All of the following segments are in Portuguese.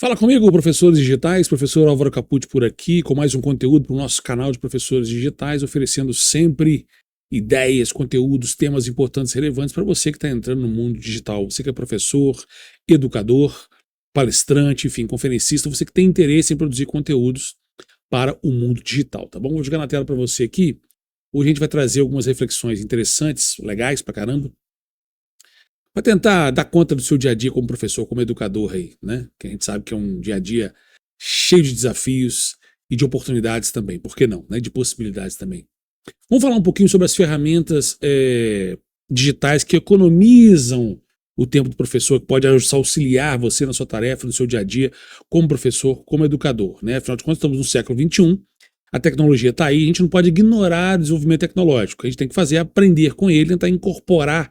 Fala comigo, professores digitais, professor Álvaro Capucci por aqui, com mais um conteúdo para o nosso canal de professores digitais, oferecendo sempre ideias, conteúdos, temas importantes e relevantes para você que está entrando no mundo digital. Você que é professor, educador, palestrante, enfim, conferencista, você que tem interesse em produzir conteúdos para o mundo digital, tá bom? Vou jogar na tela para você aqui. Hoje a gente vai trazer algumas reflexões interessantes, legais pra caramba, para tentar dar conta do seu dia a dia como professor, como educador aí, né? Que a gente sabe que é um dia a dia cheio de desafios e de oportunidades também, por que não, né? De possibilidades também. Vamos falar um pouquinho sobre as ferramentas digitais que economizam o tempo do professor, que pode auxiliar você na sua tarefa, no seu dia a dia, como professor, como educador, né? Afinal de contas, estamos no século XXI, a tecnologia está aí, a gente não pode ignorar o desenvolvimento tecnológico, a gente tem que fazer é aprender com ele, tentar incorporar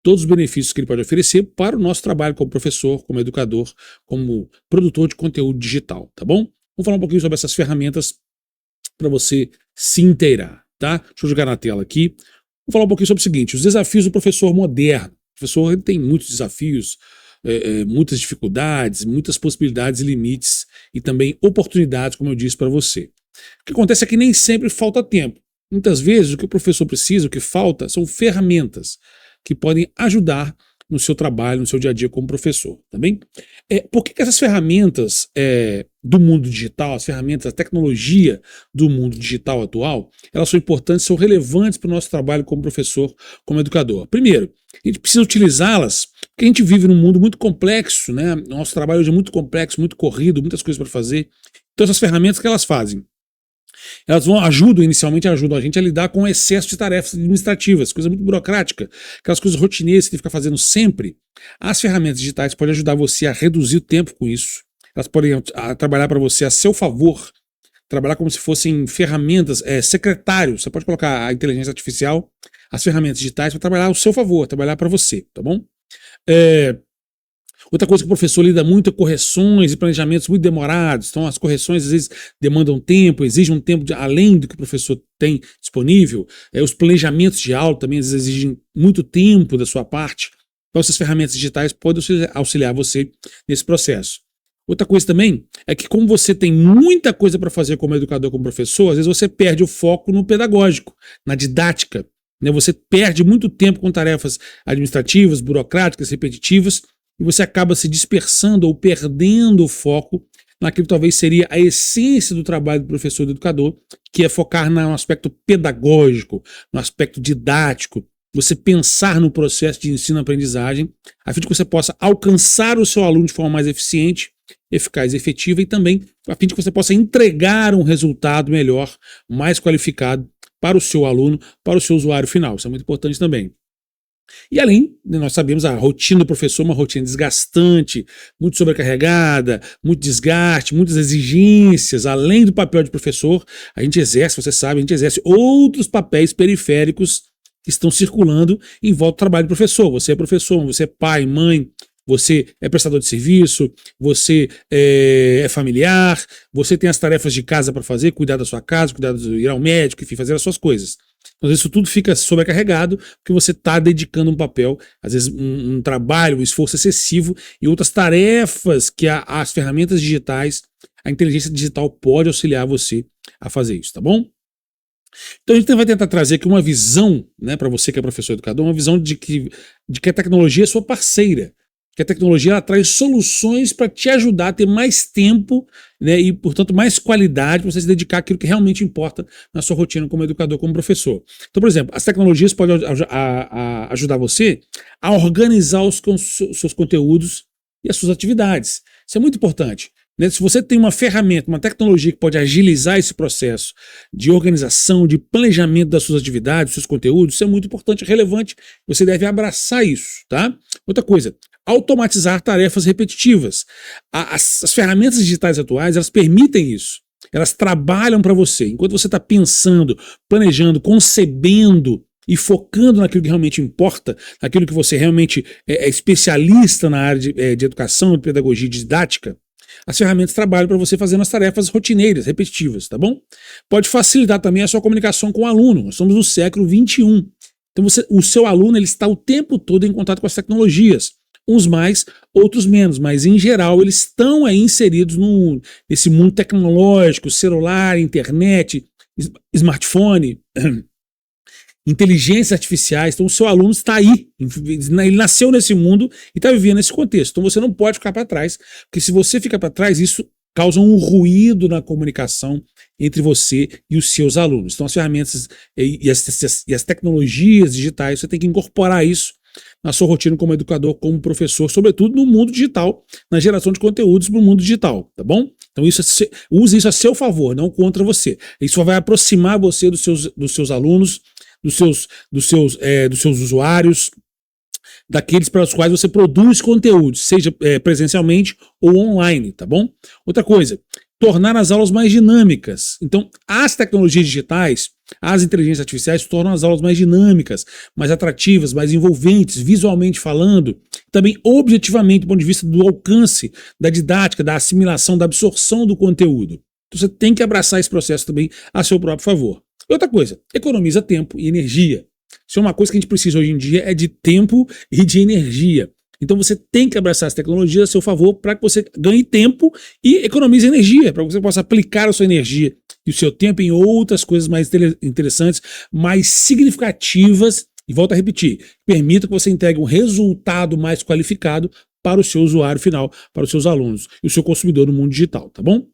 todos os benefícios que ele pode oferecer para o nosso trabalho como professor, como educador, como produtor de conteúdo digital, tá bom? Vamos falar um pouquinho sobre essas ferramentas para você se inteirar, tá? Deixa eu jogar na tela aqui. Vamos falar um pouquinho sobre o seguinte, os desafios do professor moderno. O professor ele tem muitos desafios, muitas dificuldades, muitas possibilidades e limites e também oportunidades, como eu disse para você. O que acontece é que nem sempre falta tempo. Muitas vezes o que o professor precisa, o que falta, são ferramentas que podem ajudar no seu trabalho, no seu dia a dia como professor, tá bem? Por que essas ferramentas do mundo digital, as ferramentas, a tecnologia do mundo digital atual, elas são importantes, são relevantes para o nosso trabalho como professor, como educador? Primeiro, a gente precisa utilizá-las porque a gente vive num mundo muito complexo, né? O nosso trabalho hoje é muito complexo, muito corrido, muitas coisas para fazer. Então essas ferramentas que elas fazem? Elas inicialmente ajudam a gente a lidar com o excesso de tarefas administrativas, coisa muito burocrática, aquelas coisas rotineiras que você fica fazendo sempre. As ferramentas digitais podem ajudar você a reduzir o tempo com isso. Elas podem trabalhar para você a seu favor, trabalhar como se fossem ferramentas, secretários. Você pode colocar a inteligência artificial, as ferramentas digitais para trabalhar ao seu favor, trabalhar para você, tá bom? Outra coisa que o professor lida muito é correções e planejamentos muito demorados. Então as correções às vezes demandam tempo, exigem um tempo além do que o professor tem disponível. Os planejamentos de aula também às vezes exigem muito tempo da sua parte. Então essas ferramentas digitais podem auxiliar você nesse processo. Outra coisa também é que como você tem muita coisa para fazer como educador, como professor, às vezes você perde o foco no pedagógico, na didática, né? Você perde muito tempo com tarefas administrativas, burocráticas, repetitivas, e você acaba se dispersando ou perdendo o foco naquilo que talvez seria a essência do trabalho do professor e do educador, que é focar no aspecto pedagógico, no aspecto didático, você pensar no processo de ensino-aprendizagem, a fim de que você possa alcançar o seu aluno de forma mais eficiente, eficaz e efetiva, e também a fim de que você possa entregar um resultado melhor, mais qualificado para o seu aluno, para o seu usuário final. Isso é muito importante também. E além, nós sabemos, a rotina do professor é uma rotina desgastante, muito sobrecarregada, muito desgaste, muitas exigências. Além do papel de professor, a gente exerce, você sabe, a gente exerce outros papéis periféricos que estão circulando em volta do trabalho do professor. Você é professor, você é pai, mãe, você é prestador de serviço, você é familiar, você tem as tarefas de casa para fazer, cuidar da sua casa, ir ao médico, enfim, fazer as suas coisas. Então, isso tudo fica sobrecarregado porque você está dedicando um papel, às vezes um trabalho, um esforço excessivo e outras tarefas que as ferramentas digitais, a inteligência digital pode auxiliar você a fazer isso, tá bom? Então a gente vai tentar trazer aqui uma visão, né, para você que é professor educador, uma visão de que a tecnologia é sua parceira, que a tecnologia ela traz soluções para te ajudar a ter mais tempo, né, e, portanto, mais qualidade para você se dedicar àquilo que realmente importa na sua rotina como educador, como professor. Então, por exemplo, as tecnologias podem ajudar você a organizar os seus conteúdos e as suas atividades. Isso é muito importante. Né? Se você tem uma ferramenta, uma tecnologia que pode agilizar esse processo de organização, de planejamento das suas atividades, dos seus conteúdos, isso é muito importante, relevante, você deve abraçar isso, tá? Outra coisa, automatizar tarefas repetitivas. As ferramentas digitais atuais, elas permitem isso. Elas trabalham para você. Enquanto você está pensando, planejando, concebendo e focando naquilo que realmente importa, naquilo que você realmente é especialista na área de educação, de pedagogia e didática, as ferramentas trabalham para você fazendo as tarefas rotineiras, repetitivas, tá bom? Pode facilitar também a sua comunicação com o aluno. Nós estamos no século XXI. Então o seu aluno ele está o tempo todo em contato com as tecnologias. uns mais, outros menos, mas em geral eles estão aí inseridos nesse mundo tecnológico, celular, internet, smartphone, inteligências artificiais. Então o seu aluno está aí, ele nasceu nesse mundo e está vivendo nesse contexto. Então você não pode ficar para trás, porque se você ficar para trás, isso causa um ruído na comunicação entre você e os seus alunos. Então as ferramentas e as tecnologias digitais, você tem que incorporar isso na sua rotina como educador, como professor, sobretudo no mundo digital, na geração de conteúdos para o mundo digital, tá bom? Então use isso a seu favor, não contra você. Isso vai aproximar você dos seus alunos, dos seus usuários, daqueles para os quais você produz conteúdo, seja presencialmente ou online, tá bom? Outra coisa, tornar as aulas mais dinâmicas. Então, as tecnologias digitais, as inteligências artificiais tornam as aulas mais dinâmicas, mais atrativas, mais envolventes, visualmente falando, também objetivamente, do ponto de vista do alcance, da didática, da assimilação, da absorção do conteúdo. Então, você tem que abraçar esse processo também a seu próprio favor. E outra coisa, economiza tempo e energia. Isso é uma coisa que a gente precisa hoje em dia, é de tempo e de energia. Então você tem que abraçar as tecnologias a seu favor para que você ganhe tempo e economize energia, para que você possa aplicar a sua energia e o seu tempo em outras coisas mais interessantes, mais significativas, e volto a repetir, permita que você entregue um resultado mais qualificado para o seu usuário final, para os seus alunos e o seu consumidor no mundo digital, tá bom?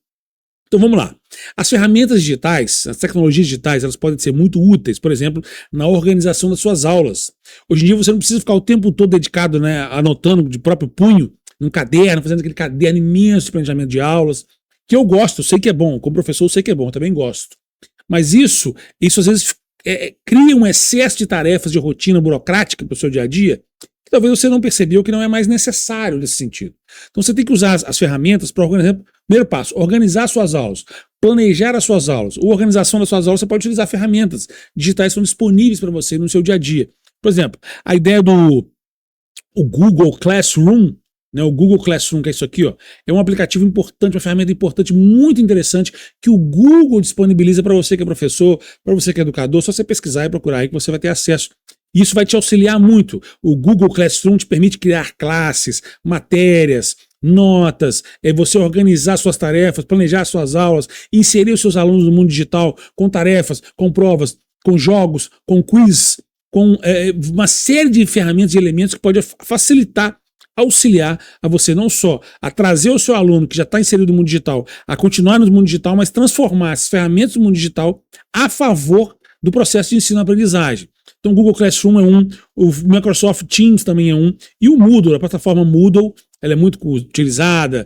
Então vamos lá. As ferramentas digitais, as tecnologias digitais, elas podem ser muito úteis, por exemplo, na organização das suas aulas. Hoje em dia você não precisa ficar o tempo todo dedicado, né, anotando de próprio punho, num caderno, fazendo aquele caderno imenso de planejamento de aulas, que eu gosto, sei que é bom, como professor eu sei que é bom, eu também gosto. Mas isso às vezes cria um excesso de tarefas, de rotina burocrática para o seu dia a dia, que talvez você não percebeu que não é mais necessário nesse sentido. Então você tem que usar as ferramentas para organizar. Primeiro passo, organizar suas aulas, planejar as suas aulas. Ou organização das suas aulas, você pode utilizar ferramentas digitais que são disponíveis para você no seu dia a dia. Por exemplo, a ideia do Google Classroom, né, o Google Classroom, que é isso aqui, ó, é um aplicativo importante, uma ferramenta importante, muito interessante, que o Google disponibiliza para você que é professor, para você que é educador. Só você pesquisar e procurar aí que você vai ter acesso. Isso vai te auxiliar muito. O Google Classroom te permite criar classes, matérias, notas, você organizar suas tarefas, planejar suas aulas, inserir os seus alunos no mundo digital com tarefas, com provas, com jogos, com quiz, com uma série de ferramentas e elementos que pode facilitar, auxiliar a você não só a trazer o seu aluno que já está inserido no mundo digital a continuar no mundo digital, mas transformar as ferramentas do mundo digital a favor do processo de ensino-aprendizagem. Então o Google Classroom é um, o Microsoft Teams também é um, e o Moodle, a plataforma Moodle, ela é muito utilizada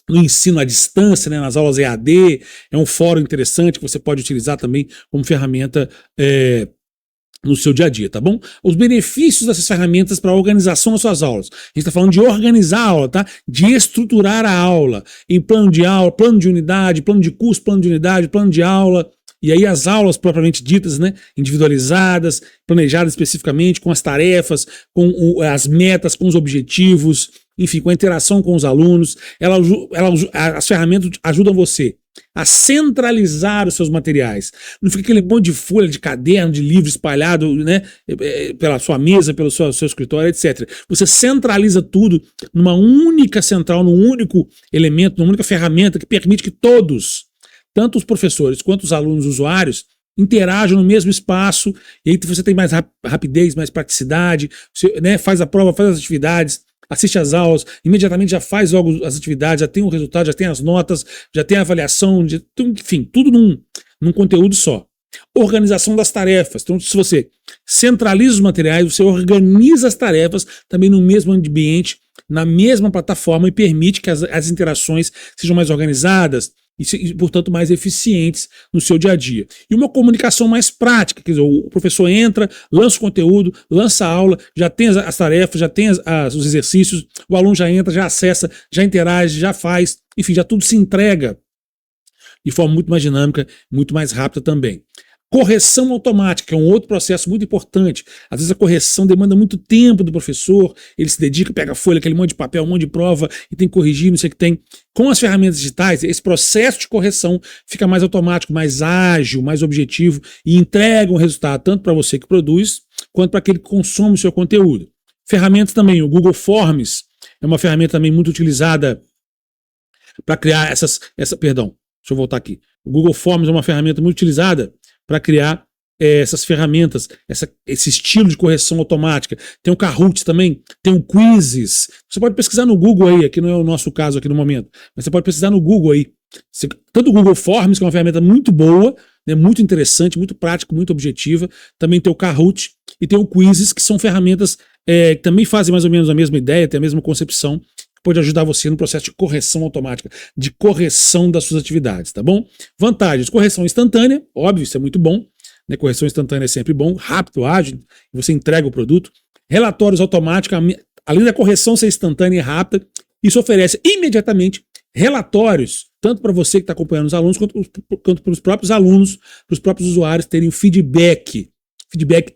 no ensino à distância, né, nas aulas EAD, é um fórum interessante que você pode utilizar também como ferramenta no seu dia a dia, tá bom? Os benefícios dessas ferramentas para a organização das suas aulas. A gente está falando de organizar a aula, tá? De estruturar a aula em plano de aula, plano de unidade, plano de curso, plano de unidade, plano de aula. E aí as aulas propriamente ditas, né, individualizadas, planejadas especificamente, com as tarefas, com as metas, com os objetivos, enfim, com a interação com os alunos. As ferramentas ajudam você a centralizar os seus materiais. Não fica aquele monte de folha, de caderno, de livro espalhado, né, pela sua mesa, pelo seu escritório, etc. Você centraliza tudo numa única central, num único elemento, numa única ferramenta que permite que todos, tanto os professores quanto os alunos usuários, interajam no mesmo espaço, e aí você tem mais rapidez, mais praticidade, você, né, faz a prova, faz as atividades, assiste às aulas, imediatamente já faz logo as atividades, já tem o resultado, já tem as notas, já tem a avaliação, enfim, tudo num conteúdo só. Organização das tarefas. Então, se você centraliza os materiais, você organiza as tarefas também no mesmo ambiente, na mesma plataforma, e permite que as interações sejam mais organizadas, e, portanto, mais eficientes no seu dia a dia. E uma comunicação mais prática, quer dizer, o professor entra, lança o conteúdo, lança a aula, já tem as tarefas, já tem os exercícios, o aluno já entra, já acessa, já interage, já faz, enfim, já tudo se entrega de forma muito mais dinâmica, muito mais rápida também. Correção automática, que é um outro processo muito importante. Às vezes a correção demanda muito tempo do professor, ele se dedica, pega a folha, aquele monte de papel, um monte de prova, e tem que corrigir, não sei o que tem. Com as ferramentas digitais, esse processo de correção fica mais automático, mais ágil, mais objetivo, e entrega um resultado tanto para você que produz, quanto para aquele que consome o seu conteúdo. Ferramentas também, o Google Forms é uma ferramenta também muito utilizada para criar perdão, deixa eu voltar aqui. O Google Forms é uma ferramenta muito utilizada para criar essas ferramentas, esse estilo de correção automática. Tem o Kahoot também, tem o Quizzes. Você pode pesquisar no Google aí, aqui não é o nosso caso aqui no momento, mas você pode pesquisar no Google aí. Tanto o Google Forms, que é uma ferramenta muito boa, né, muito interessante, muito prática, muito objetiva. Também tem o Kahoot e tem o Quizzes, que são ferramentas que também fazem mais ou menos a mesma ideia, tem a mesma concepção, que pode ajudar você no processo de correção automática, de correção das suas atividades, tá bom? Vantagens: correção instantânea, óbvio, isso é muito bom. Né, correção instantânea é sempre bom, rápido, ágil, você entrega o produto. Relatórios automáticos, além da correção ser instantânea e rápida, isso oferece imediatamente relatórios, tanto para você que está acompanhando os alunos, quanto para os próprios alunos, para os próprios usuários terem um feedback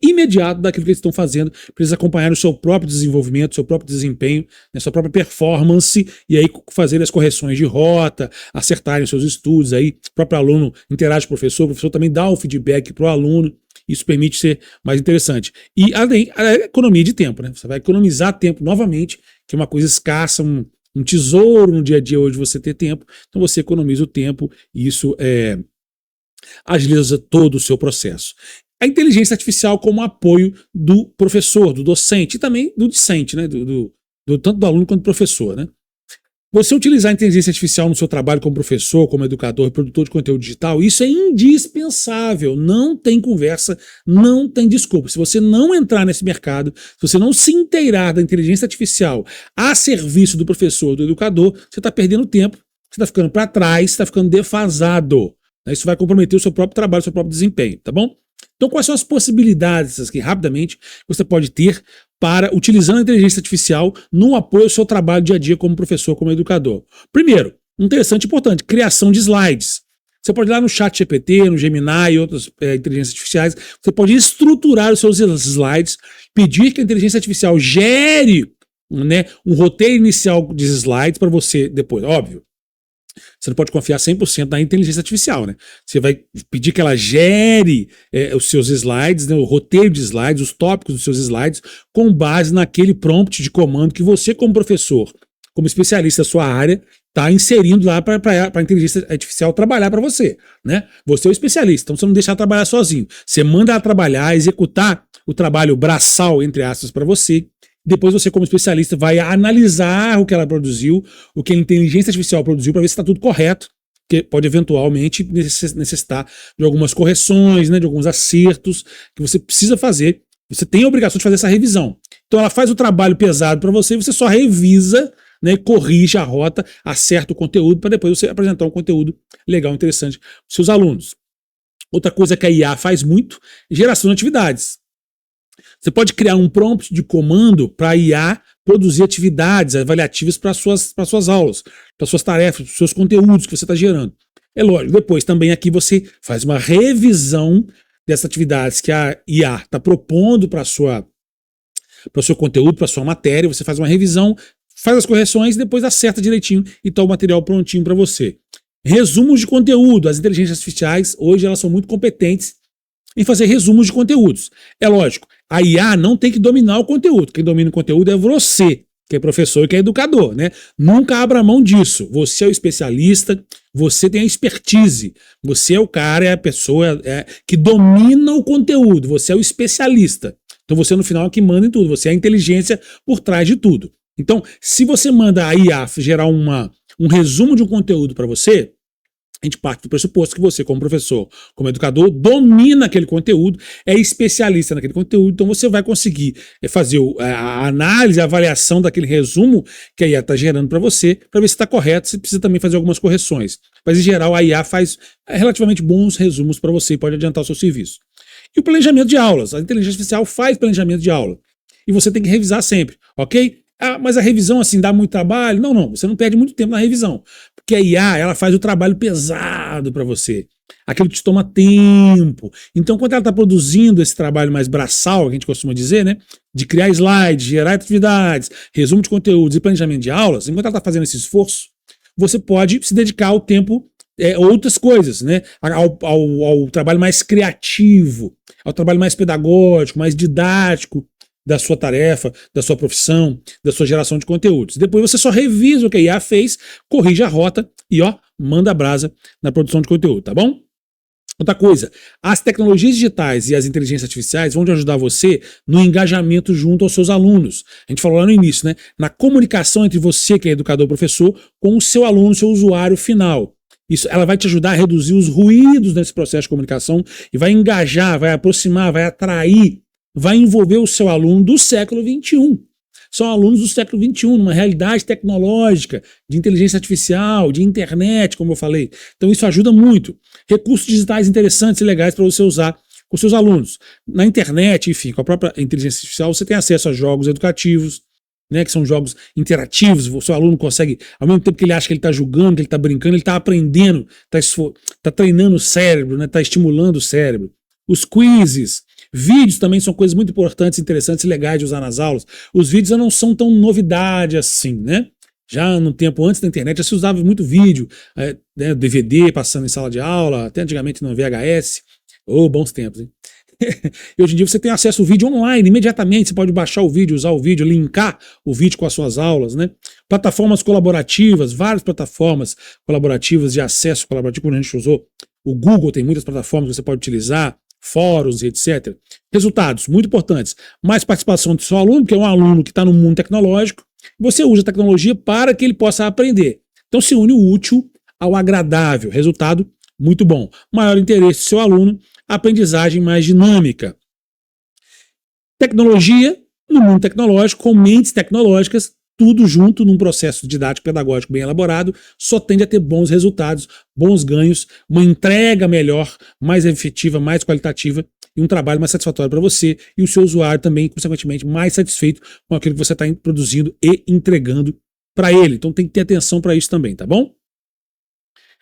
imediato daquilo que eles estão fazendo, para eles acompanharem o seu próprio desenvolvimento, o seu próprio desempenho, a sua própria performance, e aí fazer as correções de rota, acertarem os seus estudos, aí o próprio aluno interage com o professor também dá o feedback para o aluno, isso permite ser mais interessante. E além, a economia de tempo, né? Você vai economizar tempo novamente, que é uma coisa escassa, um tesouro no dia a dia hoje você ter tempo, então você economiza o tempo e isso agiliza todo o seu processo. A inteligência artificial como apoio do professor, do docente e também do discente, né? Tanto do aluno quanto do professor, né? Você utilizar a inteligência artificial no seu trabalho como professor, como educador e produtor de conteúdo digital, isso é indispensável, não tem conversa, não tem desculpa. Se você não entrar nesse mercado, se você não se inteirar da inteligência artificial a serviço do professor, do educador, você está perdendo tempo, você está ficando para trás, você está ficando defasado. Isso vai comprometer o seu próprio trabalho, o seu próprio desempenho, tá bom? Então, quais são as possibilidades aqui, rapidamente, que você pode ter para, utilizando a inteligência artificial no apoio ao seu trabalho dia a dia como professor, como educador? Primeiro, interessante e importante, criação de slides. Você pode ir lá no ChatGPT, no Gemini e outras inteligências artificiais, você pode estruturar os seus slides, pedir que a inteligência artificial gere, né, um roteiro inicial de slides para você depois, óbvio. Você não pode confiar 100% na inteligência artificial, né? Você vai pedir que ela gere os seus slides, né, o roteiro de slides, os tópicos dos seus slides, com base naquele prompt de comando que você, como professor, como especialista da sua área, está inserindo lá para a inteligência artificial trabalhar para você, né? Você é o especialista, então você não deixa ela trabalhar sozinho. Você manda ela trabalhar, executar o trabalho braçal, entre aspas, para você. Depois você, como especialista, vai analisar o que ela produziu, o que a inteligência artificial produziu, para ver se está tudo correto, que pode eventualmente necessitar de algumas correções, né, de alguns acertos que você precisa fazer. Você tem a obrigação de fazer essa revisão. Então ela faz o trabalho pesado para você, você só revisa, né, corrige a rota, acerta o conteúdo, para depois você apresentar um conteúdo legal, interessante para os seus alunos. Outra coisa que a IA faz muito é geração de atividades. Você pode criar um prompt de comando para a IA produzir atividades avaliativas para suas aulas, para suas tarefas, para os seus conteúdos que você está gerando. É lógico, depois também aqui você faz uma revisão dessas atividades que a IA está propondo para o seu conteúdo, para a sua matéria, você faz uma revisão, faz as correções e depois acerta direitinho e está o material prontinho para você. Resumos de conteúdo. As inteligências artificiais, hoje, elas são muito competentes em fazer resumos de conteúdos. É lógico, a IA não tem que dominar o conteúdo. Quem domina o conteúdo é você, que é professor e que é educador, né? Nunca abra mão disso. Você é o especialista, você tem a expertise. Você é o cara, é a pessoa que domina o conteúdo. Você é o especialista. Então você, no final, é que manda em tudo. Você é a inteligência por trás de tudo. Então, se você manda a IA gerar um resumo de um conteúdo para você, a gente parte do pressuposto que você, como professor, como educador, domina aquele conteúdo, é especialista naquele conteúdo, então você vai conseguir fazer a análise, a avaliação daquele resumo que a IA está gerando para ver se está correto, você precisa também fazer algumas correções. Mas, em geral, a IA faz relativamente bons resumos para você e pode adiantar o seu serviço. E o planejamento de aulas. A inteligência artificial faz planejamento de aula. E você tem que revisar sempre, ok? Ah, mas a revisão, assim, dá muito trabalho? Não, você não perde muito tempo na revisão. Porque a IA, ela faz o trabalho pesado para você. Aquilo que te toma tempo. Então, quando ela está produzindo esse trabalho mais braçal, que a gente costuma dizer, né? De criar slides, gerar atividades, resumo de conteúdos e planejamento de aulas, enquanto ela está fazendo esse esforço, você pode se dedicar ao tempo outras coisas, né? Ao trabalho mais criativo, ao trabalho mais pedagógico, mais didático. da sua tarefa, da sua profissão, da sua geração de conteúdos. Depois você só revisa o que a IA fez, corrige a rota e manda a brasa na produção de conteúdo, tá bom? Outra coisa, as tecnologias digitais e as inteligências artificiais vão te ajudar você no engajamento junto aos seus alunos. A gente falou lá no início, né? Na comunicação entre você, que é educador professor, com o seu aluno, seu usuário final. Isso, ela vai te ajudar a reduzir os ruídos nesse processo de comunicação e vai engajar, vai aproximar, vai atrair, vai envolver o seu aluno do século XXI. São alunos do século XXI, numa realidade tecnológica, de inteligência artificial, de internet, como eu falei. Então isso ajuda muito. Recursos digitais interessantes e legais para você usar com seus alunos. Na internet, enfim, com a própria inteligência artificial, você tem acesso a jogos educativos, né, que são jogos interativos. O seu aluno consegue, ao mesmo tempo que ele acha que ele está jogando, que ele está brincando, ele está aprendendo, está treinando o cérebro, né, está estimulando o cérebro. Os quizzes, vídeos também são coisas muito importantes, interessantes e legais de usar nas aulas. Os vídeos já não são tão novidade assim, né? Já no tempo antes da internet já se usava muito vídeo, né, DVD passando em sala de aula, até antigamente no VHS. Bons tempos, hein? E hoje em dia você tem acesso ao vídeo online, imediatamente você pode baixar o vídeo, usar o vídeo, linkar o vídeo com as suas aulas, né? Plataformas colaborativas, várias plataformas colaborativas de acesso colaborativo, como a gente usou. O Google tem muitas plataformas que você pode utilizar, fóruns e etc. Resultados, muito importantes. Mais participação do seu aluno, que é um aluno que está no mundo tecnológico. Você usa a tecnologia para que ele possa aprender. Então se une o útil ao agradável. Resultado, muito bom. Maior interesse do seu aluno, aprendizagem mais dinâmica. Tecnologia no mundo tecnológico, com mentes tecnológicas, tudo junto num processo didático pedagógico bem elaborado, só tende a ter bons resultados, bons ganhos, uma entrega melhor, mais efetiva, mais qualitativa e um trabalho mais satisfatório para você e o seu usuário também, consequentemente, mais satisfeito com aquilo que você está produzindo e entregando para ele. Então tem que ter atenção para isso também, tá bom?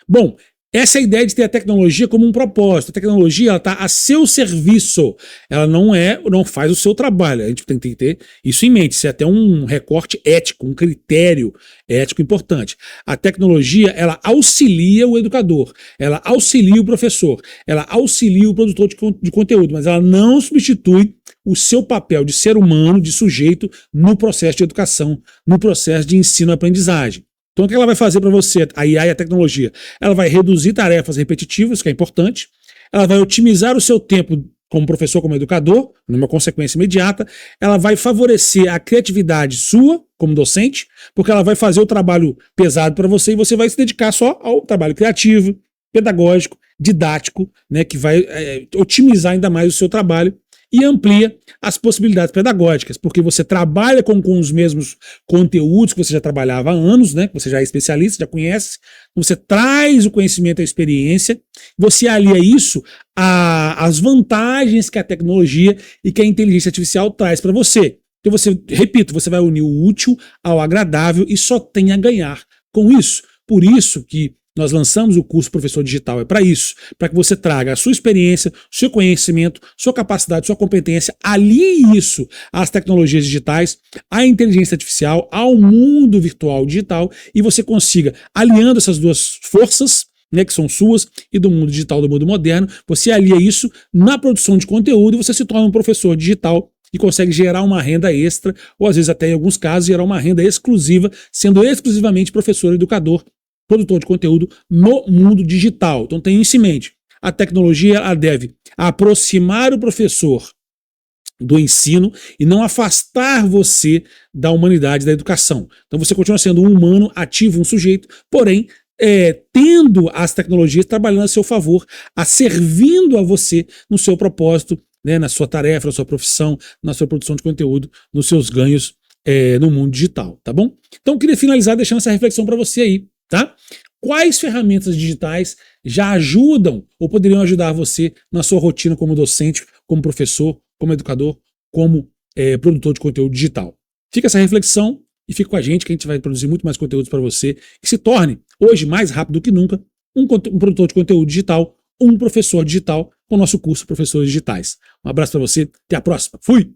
Bom, essa é a ideia de ter a tecnologia como um propósito. A tecnologia está a seu serviço. Ela não faz o seu trabalho. A gente tem que ter isso em mente. Isso é até um recorte ético, um critério ético importante. A tecnologia, ela auxilia o educador, ela auxilia o professor, ela auxilia o produtor de conteúdo, mas ela não substitui o seu papel de ser humano, de sujeito, no processo de educação, no processo de ensino-aprendizagem. Então, o que ela vai fazer para você, a IA e a tecnologia? Ela vai reduzir tarefas repetitivas, que é importante, ela vai otimizar o seu tempo como professor, como educador, numa consequência imediata, ela vai favorecer a criatividade sua, como docente, porque ela vai fazer o trabalho pesado para você e você vai se dedicar só ao trabalho criativo, pedagógico, didático, né, que vai otimizar ainda mais o seu trabalho e amplia as possibilidades pedagógicas, porque você trabalha com os mesmos conteúdos que você já trabalhava há anos, né, que você já é especialista, já conhece, você traz o conhecimento e a experiência, você alia isso às vantagens que a tecnologia e que a inteligência artificial traz para você. Então repito, você vai unir o útil ao agradável e só tem a ganhar com isso. Por isso que nós lançamos o curso Professor Digital, é para isso, para que você traga a sua experiência, seu conhecimento, sua capacidade, sua competência, alie isso às tecnologias digitais, à inteligência artificial, ao mundo virtual digital, e você consiga, aliando essas duas forças, né, que são suas, e do mundo digital, do mundo moderno, você alia isso na produção de conteúdo e você se torna um professor digital e consegue gerar uma renda extra, ou às vezes até em alguns casos gerar uma renda exclusiva, sendo exclusivamente professor, educador, produtor de conteúdo no mundo digital. Então tenha isso em mente. A tecnologia ela deve aproximar o professor do ensino e não afastar você da humanidade, da educação. Então você continua sendo um humano ativo, um sujeito, porém tendo as tecnologias trabalhando a seu favor, servindo a você no seu propósito, né, na sua tarefa, na sua profissão, na sua produção de conteúdo, nos seus ganhos no mundo digital, tá bom? Então eu queria finalizar deixando essa reflexão para você aí. Tá? Quais ferramentas digitais já ajudam ou poderiam ajudar você na sua rotina como docente, como professor, como educador, como produtor de conteúdo digital? Fica essa reflexão e fica com a gente que a gente vai produzir muito mais conteúdos para você e se torne, hoje mais rápido do que nunca, um produtor de conteúdo digital, um professor digital com o nosso curso Professores Digitais. Um abraço para você, até a próxima. Fui!